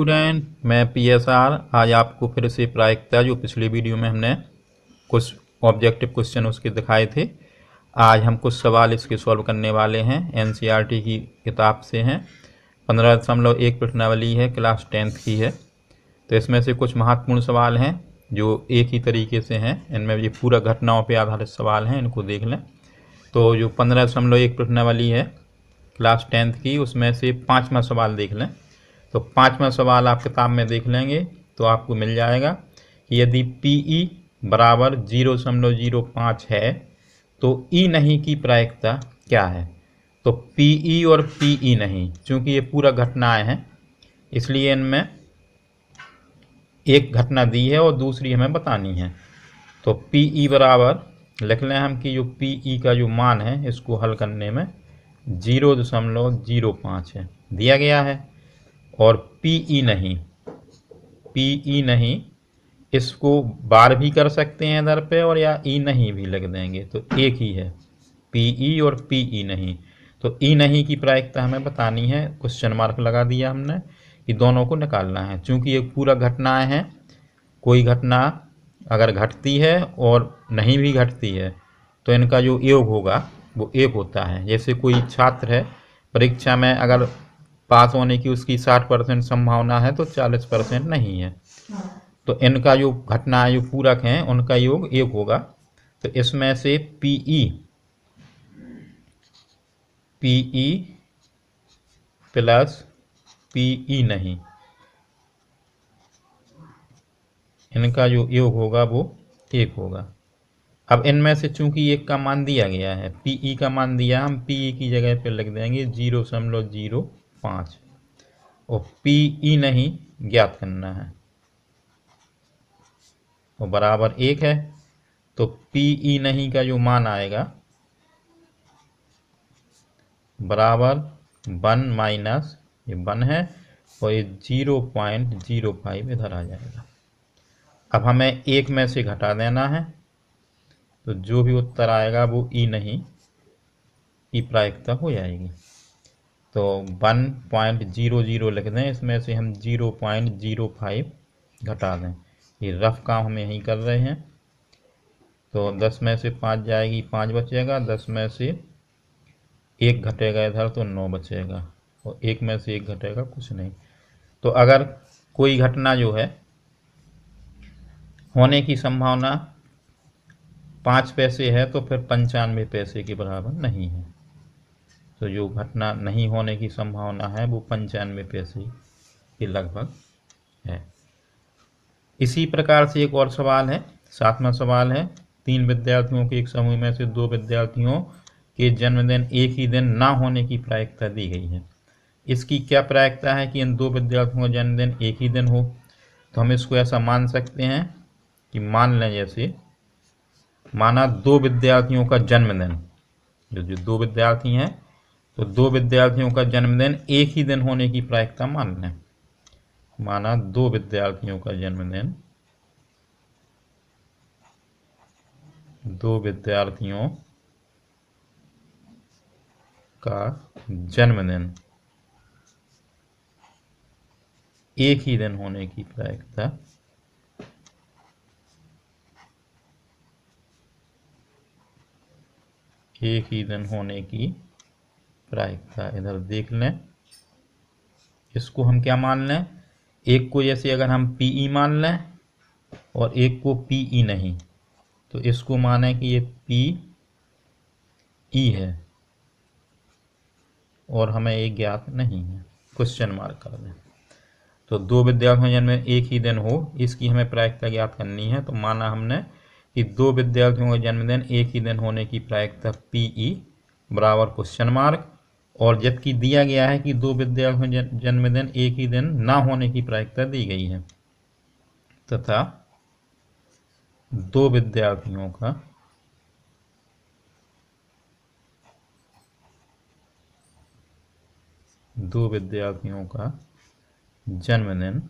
Student, मैं PSR आज आपको फिर से प्रायिकता जो पिछली वीडियो में हमने कुछ ऑब्जेक्टिव क्वेश्चन उसके दिखाए थे, आज हम कुछ सवाल इसके सॉल्व करने वाले हैं। NCERT की किताब से हैं। 15.1 प्रश्नावली है, क्लास 10th की है। तो इसमें से कुछ महत्वपूर्ण सवाल हैं जो एक ही तरीके से हैं। इनमें ये पूरा घटनाओं पर आधारित सवाल हैं, इनको देख लें। तो जो 15.1 प्रश्नावली है क्लास 10th की, उसमें से 5वां सवाल देख लें। तो 5वां सवाल आप किताब में देख लेंगे तो आपको मिल जाएगा कि यदि PE बराबर 0.05 है तो E नहीं की प्रायिकता क्या है। तो PE और PE नहीं, चूँकि ये पूरा घटनाएं हैं इसलिए इनमें एक घटना दी है और दूसरी हमें बतानी है। तो PE बराबर लिख लें हम कि जो PE का जो मान है इसको हल करने में 0.05 है दिया गया है, और PE नहीं इसको बार भी कर सकते हैं इधर पे, और या E नहीं भी लिख देंगे तो एक ही है, PE और PE नहीं। तो E नहीं की प्रायिकता हमें बतानी है, क्वेश्चन मार्क लगा दिया हमने कि दोनों को निकालना है। चूंकि ये पूरा घटनाएं हैं, कोई घटना अगर घटती है और नहीं भी घटती है तो इनका जो योग होगा वो एक होता है। जैसे कोई छात्र है, परीक्षा में अगर पास होने की उसकी 60% संभावना है तो 40% नहीं है, तो इनका जो घटना जो पूरक हैं उनका योग एक होगा। तो इसमें से PE प्लस PE नहीं, इनका जो योग होगा वो एक होगा। अब इनमें से चूंकि एक का मान दिया गया है, PE का मान दिया, हम PE की जगह पे लिख देंगे 0.05 और PE नहीं ज्ञात करना है और बराबर एक है। तो PE नहीं का जो मान आएगा बराबर 1 माइनस ये 1 है और ये 0.05 इधर आ जाएगा। अब हमें एक में से घटा देना है, तो जो भी उत्तर आएगा वो E नहीं की प्रायिकता हो जाएगी। तो 1.00 लिख दें, इसमें से हम 0.05 घटा दें। ये रफ काम हम यहीं कर रहे हैं। तो 10 में से 5 जाएगी, 5 बचेगा, 10 में से 1 घटेगा इधर तो 9 बचेगा, और 1 में से 1 घटेगा कुछ नहीं। तो अगर कोई घटना जो है होने की संभावना 5 पैसे है तो फिर 95 पैसे के बराबर नहीं है। तो जो घटना नहीं होने की संभावना है वो 95 पैसे के लगभग है। इसी प्रकार से एक और सवाल है, 7वां सवाल है। 3 विद्यार्थियों के एक समूह में से 2 विद्यार्थियों के जन्मदिन एक ही दिन ना होने की प्रायिकता दी गई है। इसकी क्या प्रायिकता है कि इन 2 विद्यार्थियों का जन्मदिन एक ही दिन हो। तो हम इसको ऐसा मान सकते हैं कि मान लें, जैसे माना 2 विद्यार्थियों का जन्मदिन, जो 2 विद्यार्थी हैं तो 2 विद्यार्थियों का जन्मदिन एक ही दिन होने की प्रायिकता मान लें। माना 2 विद्यार्थियों का जन्मदिन, 2 विद्यार्थियों का जन्मदिन एक ही दिन होने की प्रायिकता इधर देख लें। इसको हम क्या मान लें, एक को जैसे अगर हम PE मान लें और एक को PE नहीं, तो इसको माने कि ये PE है और हमें एक ज्ञात नहीं है, क्वेश्चन मार्क कर दें। तो 2 विद्यार्थियों जन्म एक ही दिन हो, इसकी हमें प्रायिकता ज्ञात करनी है। तो माना हमने कि 2 विद्यार्थियों का जन्मदिन एक ही दिन होने की प्रायिकता PE बराबर क्वेश्चन मार्क, और जबकि दिया गया है कि 2 विद्यार्थियों का जन्मदिन एक ही दिन ना होने की प्रायिकता दी गई है, तथा 2 विद्यार्थियों का जन्मदिन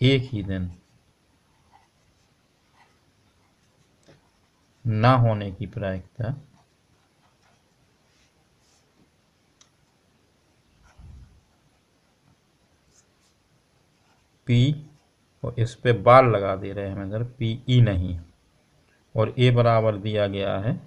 एक ही दिन ना होने की प्रायिकता P और इस पे बार लगा दे रहे हैं हम इधर PE नहीं, और A बराबर दिया गया है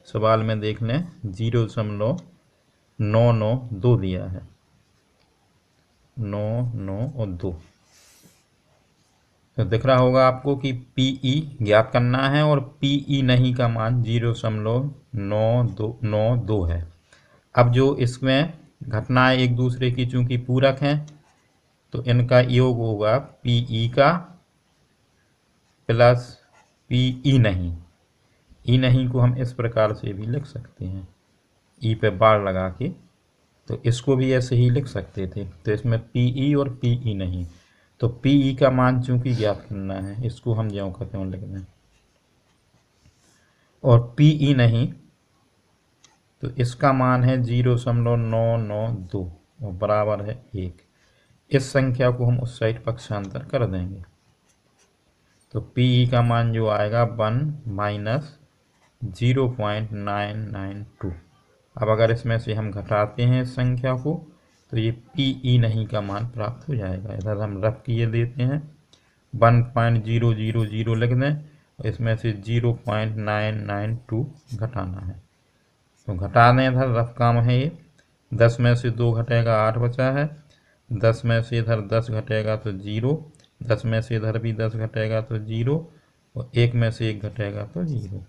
सवाल में देख लें 0.992 दिया है, 9 और 2। तो दिख रहा होगा आपको कि PE ज्ञात करना है और PE नहीं का मान 0.992 है। अब जो इसमें घटनाएं एक दूसरे की चूंकि पूरक हैं तो इनका योग होगा PE का प्लस PE नहीं। ई नहीं को हम इस प्रकार से भी लिख सकते हैं, ई पे बार लगा के, तो इसको भी ऐसे ही लिख सकते थे। तो इसमें PE और PE नहीं, तो PE का मान चूंकि ज्ञात करना है इसको हम ज्यों का त्यों लिख दें, और PE नहीं तो इसका मान है 0.992 और बराबर है 1। इस संख्या को हम उस साइड पक्षांतर कर देंगे तो PE का मान जो आएगा 1 माइनस 0.992। अब अगर इसमें से हम घटाते हैं इस संख्या को तो ये PE नहीं का मान प्राप्त हो जाएगा। इधर हम रफ किए देते हैं 1.000 लिख दें और इसमें से 0.992 घटाना है, तो घटा दें। इधर रफ काम है ये, 10 में से 2 घटेगा 8 बचा है, 10 में से इधर 10 घटेगा तो 0, 10 में से इधर भी 10 घटेगा तो 0, और 1 में से 1 घटेगा तो 0।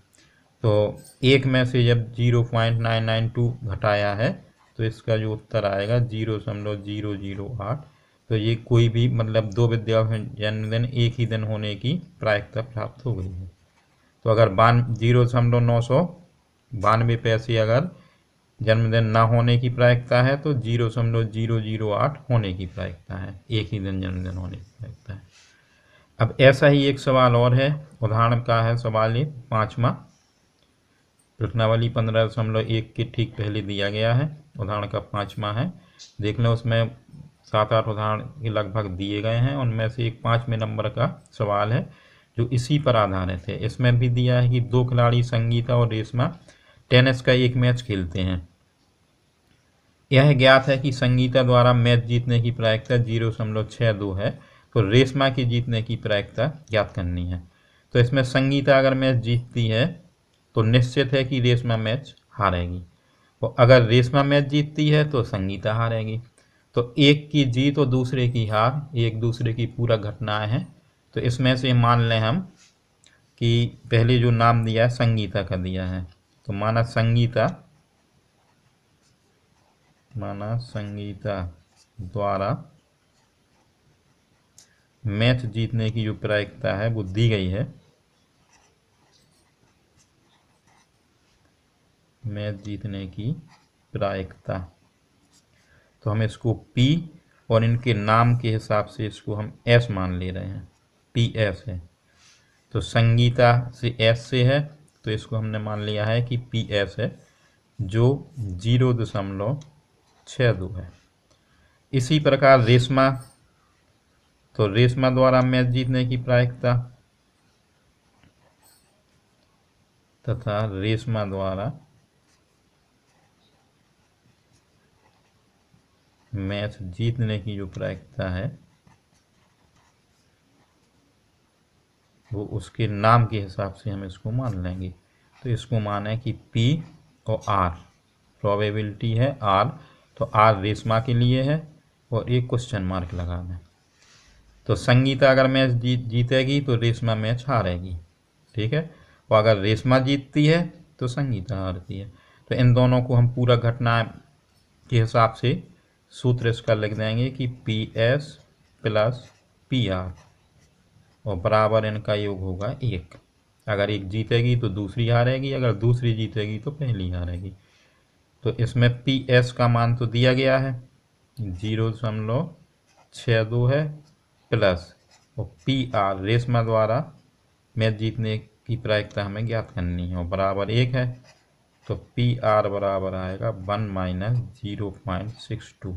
तो 1 में से जब 0.992 घटाया है तो इसका जो उत्तर आएगा 0.008। तो ये कोई भी मतलब 2 विद्यार्थियों जन्मदिन एक ही दिन होने की प्रायिकता प्राप्त हो गई है। तो अगर 0.992 पैसे अगर जन्मदिन ना होने की प्रायिकता है तो 0.008 होने की प्रायिकता है, एक ही दिन जन्मदिन होने की प्रायिकता है। अब ऐसा ही एक सवाल और है, उदाहरण का है सवाल ये 5वां, प्रश्नावली 15.1 के ठीक पहले दिया गया है, उदाहरण का 5वां है। देख लें उसमें 7-8 उदाहरण के लगभग दिए गए हैं, उनमें से एक 5वें नंबर का सवाल है जो इसी पर आधारित है। इसमें भी दिया है कि 2 खिलाड़ी संगीता और रेशमा टेनिस का एक मैच खेलते हैं। यह ज्ञात है कि संगीता द्वारा मैच जीतने की प्रायिकता 0.62 है, तो रेशमा की जीतने की प्रायिकता ज्ञात करनी है। तो इसमें संगीता अगर मैच जीतती है तो निश्चित है कि रेशमा मैच हारेगी, और अगर रेशमा मैच जीतती है तो संगीता हारेगी। तो एक की जीत और दूसरे की हार एक दूसरे की पूरक घटनाएं हैं। तो इसमें से मान लें हम कि पहले जो नाम दिया है संगीता का दिया है, तो माना संगीता द्वारा मैच जीतने की जो प्रायिकता है वो दी गई है, मैच जीतने की प्रायिकता, तो हम इसको P और इनके नाम के हिसाब से इसको हम S मान ले रहे हैं, PS है। तो संगीता से S से है तो इसको हमने मान लिया है कि PS है जो 0.62 है। इसी प्रकार रेशमा, तो रेशमा द्वारा मैच जीतने की प्रायिकता तथा रेशमा द्वारा मैच जीतने की जो प्रायिकता है वो उसके नाम के हिसाब से हम इसको मान लेंगे। तो इसको मान है कि P और R, प्रोबेबिलिटी है R, तो R रेशमा के लिए है और एक क्वेश्चन मार्क लगा दें। तो संगीता अगर मैच जीतेगी तो रेशमा मैच हारेगी, ठीक है, और अगर रेशमा जीतती है तो संगीता हारती है। तो इन दोनों को हम पूरा घटना के हिसाब से सूत्र इसका लिख देंगे कि PS प्लस PR और बराबर इनका योग होगा 1। अगर एक जीतेगी तो दूसरी हारेगी, अगर दूसरी जीतेगी तो पहली हारेगी। तो इसमें PS का मान तो दिया गया है 0.62 है, प्लस और PR रेशमा द्वारा मैच जीतने की प्रायिकता हमें ज्ञात करनी है और बराबर 1 है। तो PR बराबर आएगा 1 माइनस 0.62।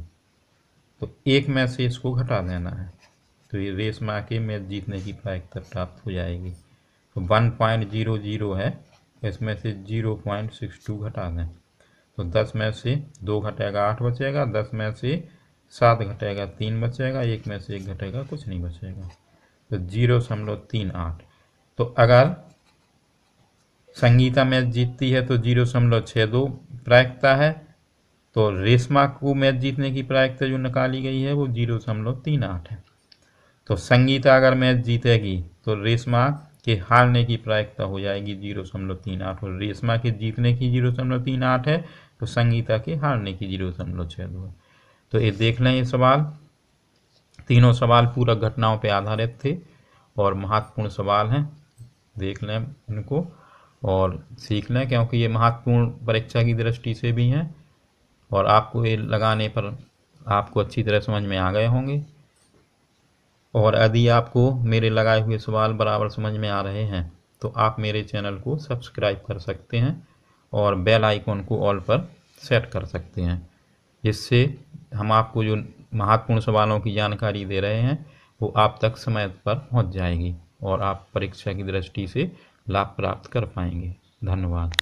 तो 1 में से इसको घटा देना है तो ये रेशमा के मैच जीतने की प्रायिकता प्राप्त हो जाएगी। तो 1.00 है, इसमें से 0.62 घटा दें तो 10 में से 2 घटेगा 8 बचेगा, 10 में से 7 घटेगा 3 बचेगा, 1 में से 1 घटेगा कुछ नहीं बचेगा, तो 0.38। तो अगर संगीता मैच जीतती है तो 0.62 प्रायिकता है, तो रेशमा को मैच जीतने की प्रायिकता जो निकाली गई है वो 0.38 है। तो संगीता अगर मैच जीतेगी तो रेशमा के हारने की प्रायिकता हो जाएगी 0.38, और रेशमा के जीतने की 0.38 है, तो संगीता के हारने की 0.62 है। तो ये देख लें, ये सवाल, तीनों सवाल पूरक घटनाओं पर आधारित थे और महत्वपूर्ण सवाल हैं। देख लें इनको और सीख लें, क्योंकि ये महत्वपूर्ण परीक्षा की दृष्टि से भी हैं और आपको ये लगाने पर आपको अच्छी तरह समझ में आ गए होंगे। और यदि आपको मेरे लगाए हुए सवाल बराबर समझ में आ रहे हैं तो आप मेरे चैनल को सब्सक्राइब कर सकते हैं और बेल आइकॉन को ऑल पर सेट कर सकते हैं, जिससे हम आपको जो महत्वपूर्ण सवालों की जानकारी दे रहे हैं वो आप तक समय पर पहुंच जाएगी और आप परीक्षा की दृष्टि से लाभ प्राप्त कर पाएंगे। धन्यवाद।